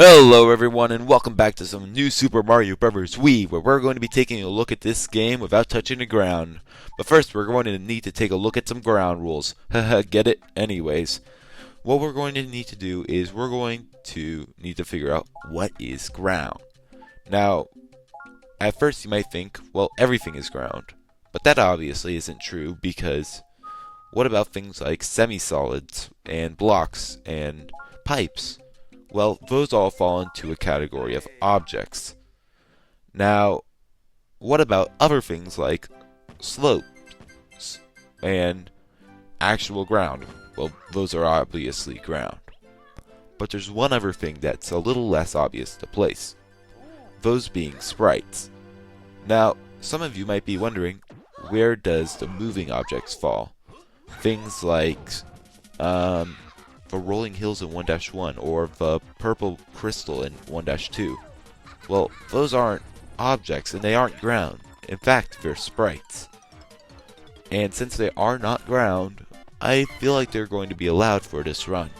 Hello everyone and welcome back to some new Super Mario Bros Wii, where we're going to be taking a look at this game without touching the ground. But first we're going to need to take a look at some ground rules. Haha, get it? Anyways, what we're going to need to do is we're going to need to figure out what is ground. Now, at first you might think, well, everything is ground. But that obviously isn't true, because what about things like semisolids and blocks and pipes? Well, those all fall into a category of objects. Now, what about other things like slopes and actual ground? Well, those are obviously ground. But there's one other thing that's a little less obvious to place. Those being sprites. Now, some of you might be wondering, where does the moving objects fall? Things like, the rolling hills in 1-1 or the purple crystal in 1-2. Well, those aren't objects and they aren't ground. In fact, they're sprites. And since they are not ground, I feel like they're going to be allowed for this run.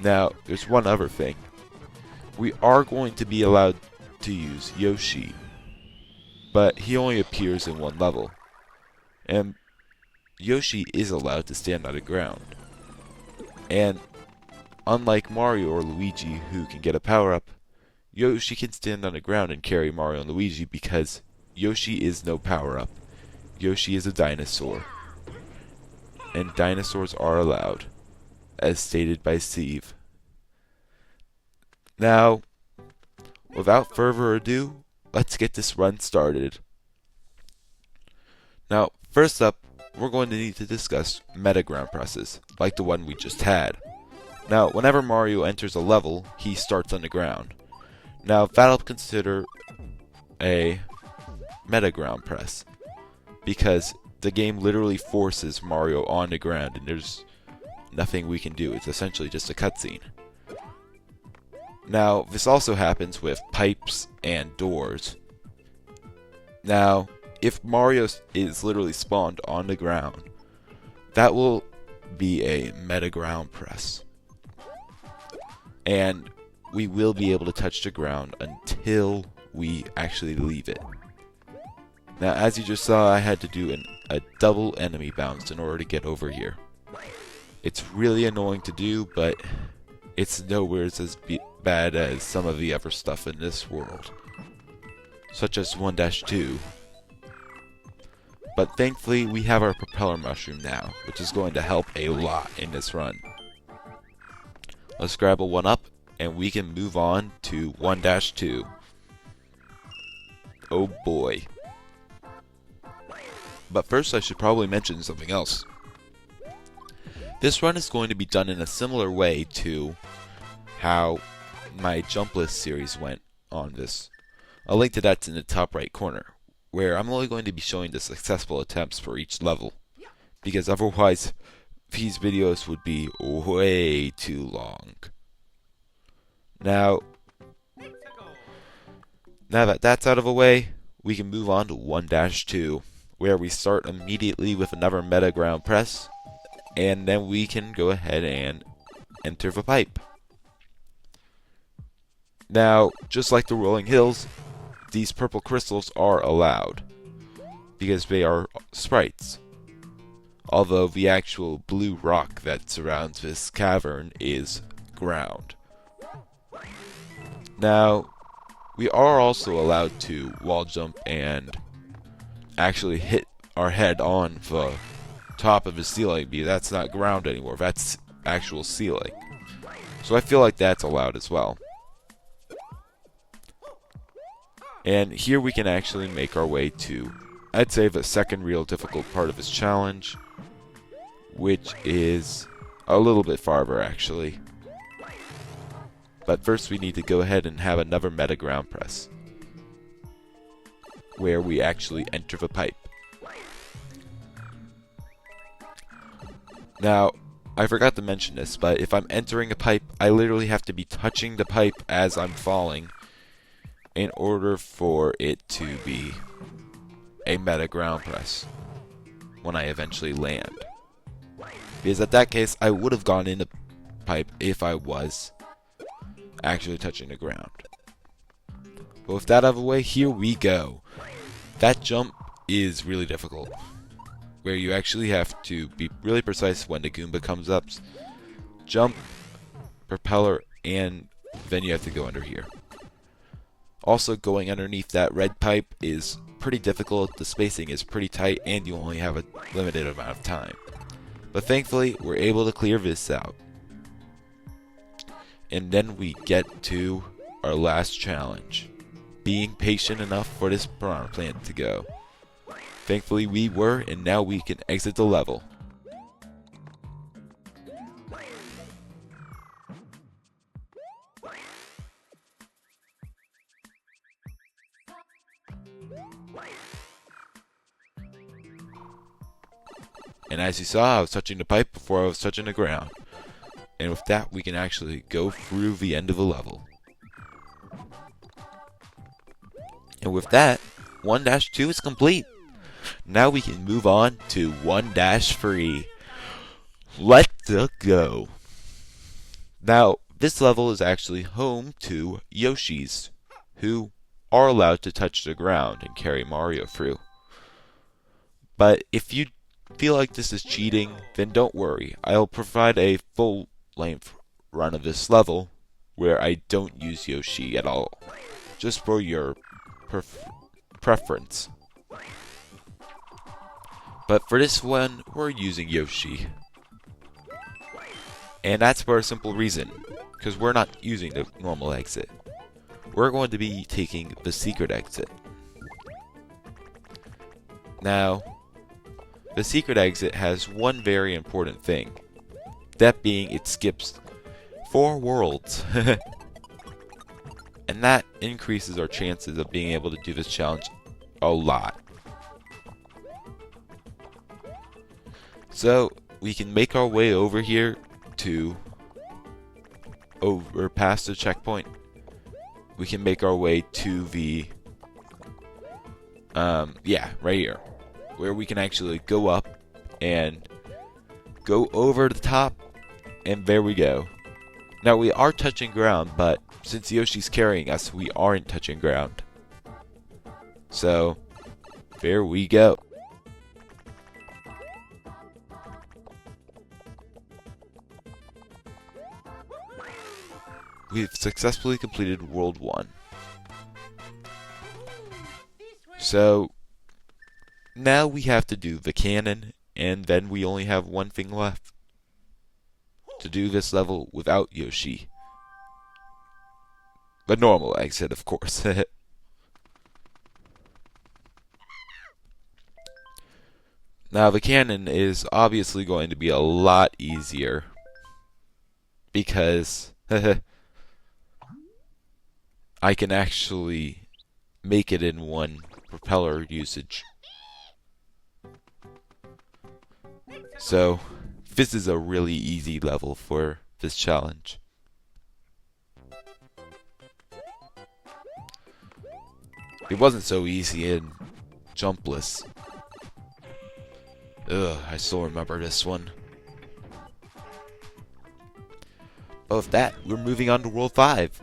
Now, there's one other thing. We are going to be allowed to use Yoshi, but he only appears in one level. And Yoshi is allowed to stand on the ground. And unlike Mario or Luigi, who can get a power-up, Yoshi can stand on the ground and carry Mario and Luigi because Yoshi is no power-up. Yoshi is a dinosaur. And dinosaurs are allowed, as stated by Steve. Now, without further ado, let's get this run started. Now, first up, we're going to need to discuss meta ground presses, like the one we just had. Now, whenever Mario enters a level, he starts on the ground. Now, that'll consider a meta ground press, because the game literally forces Mario on the ground, and there's nothing we can do. It's essentially just a cutscene. Now, this also happens with pipes and doors. Now, if Mario is literally spawned on the ground, that will be a meta ground press. And we will be able to touch the ground until we actually leave it. Now, as you just saw, I had to do a double enemy bounce in order to get over here. It's really annoying to do, but it's nowhere as bad as some of the other stuff in this world, such as 1-2. But thankfully, we have our propeller mushroom now, which is going to help a lot in this run. Let's grab a 1-up, and we can move on to 1-2. Oh boy. But first, I should probably mention something else. This run is going to be done in a similar way to how my Jump List series went on this. A link to that's in the top right corner, where I'm only going to be showing the successful attempts for each level, because otherwise these videos would be way too long. Now that that's out of the way, we can move on to 1-2, where we start immediately with another meta ground press, and then we can go ahead and enter the pipe. Now, just like the rolling hills, these purple crystals are allowed, because they are sprites. Although the actual blue rock that surrounds this cavern is ground. Now, we are also allowed to wall jump and actually hit our head on the top of the ceiling, because that's not ground anymore, that's actual ceiling. So I feel like that's allowed as well. And here we can actually make our way to, I'd say, the second real difficult part of this challenge, which is a little bit farther actually. But first we need to go ahead and have another meta ground press, where we actually enter the pipe. Now, I forgot to mention this, but if I'm entering a pipe, I literally have to be touching the pipe as I'm falling in order for it to be a meta ground press when I eventually land. Because at that case, I would have gone in the pipe if I was actually touching the ground. But with that out of the way, here we go. That jump is really difficult, where you actually have to be really precise when the Goomba comes up. Jump, propeller, and then you have to go under here. Also, going underneath that red pipe is pretty difficult. The spacing is pretty tight, and you only have a limited amount of time. But thankfully, we're able to clear this out. And then we get to our last challenge, being patient enough for this piranha plant to go. Thankfully we were, and now we can exit the level. And as you saw, I was touching the pipe before I was touching the ground. And with that, we can actually go through the end of the level. And with that, 1-2 is complete. Now we can move on to 1-3. Let's go. Now, this level is actually home to Yoshis, who are allowed to touch the ground and carry Mario through. But if you feel like this is cheating, then don't worry. I'll provide a full-length run of this level where I don't use Yoshi at all, just for your preference. But for this one, we're using Yoshi. And that's for a simple reason, because we're not using the normal exit. We're going to be taking the secret exit. Now, the secret exit has one very important thing. That being, it skips 4 worlds. And that increases our chances of being able to do this challenge a lot. So, we can make our way over here to past the checkpoint. We can make our way to the right here, where we can actually go up and go over the top, and there we go. Now we are touching ground, but since Yoshi's carrying us, we aren't touching ground. So, there we go. We've successfully completed World 1. So, now we have to do the cannon, and then we only have one thing left to do this level without Yoshi. The normal exit, of course. Now, the cannon is obviously going to be a lot easier, because I can actually make it in one propeller usage. So, this is a really easy level for this challenge. It wasn't so easy in Bliss. Ugh, I still remember this one. But with that, we're moving on to World 5.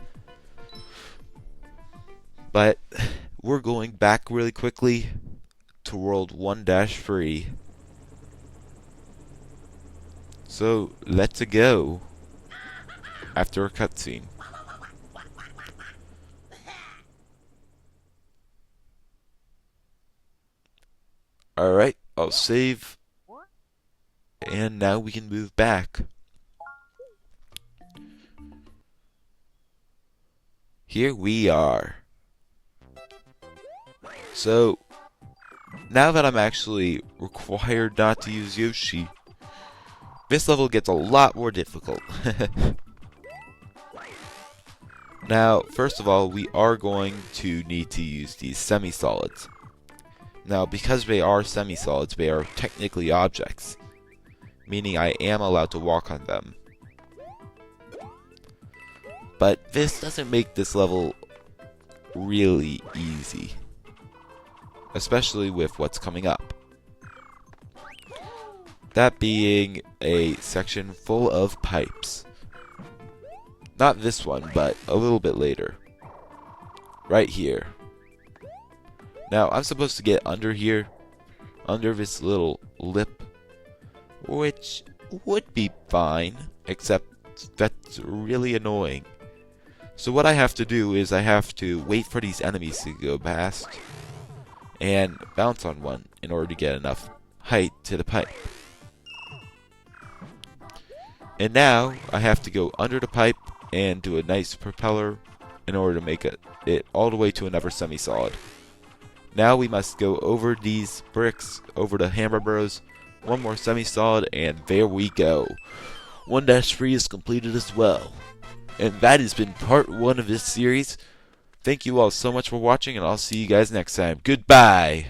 But we're going back really quickly to World 1-3. So, let's go. After a cutscene. Alright, I'll save. And now we can move back. Here we are. So, now that I'm actually required not to use Yoshi, this level gets a lot more difficult. Now, first of all, we are going to need to use these semisolids. Now, because they are semisolids, they are technically objects, meaning I am allowed to walk on them. But this doesn't make this level really easy, especially with what's coming up. That being a section full of pipes. Not this one, but a little bit later. Right here. Now, I'm supposed to get under here, under this little lip, which would be fine, except that's really annoying. So what I have to do is I have to wait for these enemies to go past and bounce on one in order to get enough height to the pipe. And now I have to go under the pipe and do a nice propeller in order to make it all the way to another semi-solid. Now we must go over these bricks, over the Hammer Bros, one more semi-solid, and there we go. 1-3 is completed as well. And that has been part 1 of this series. Thank you all so much for watching, and I'll see you guys next time. Goodbye!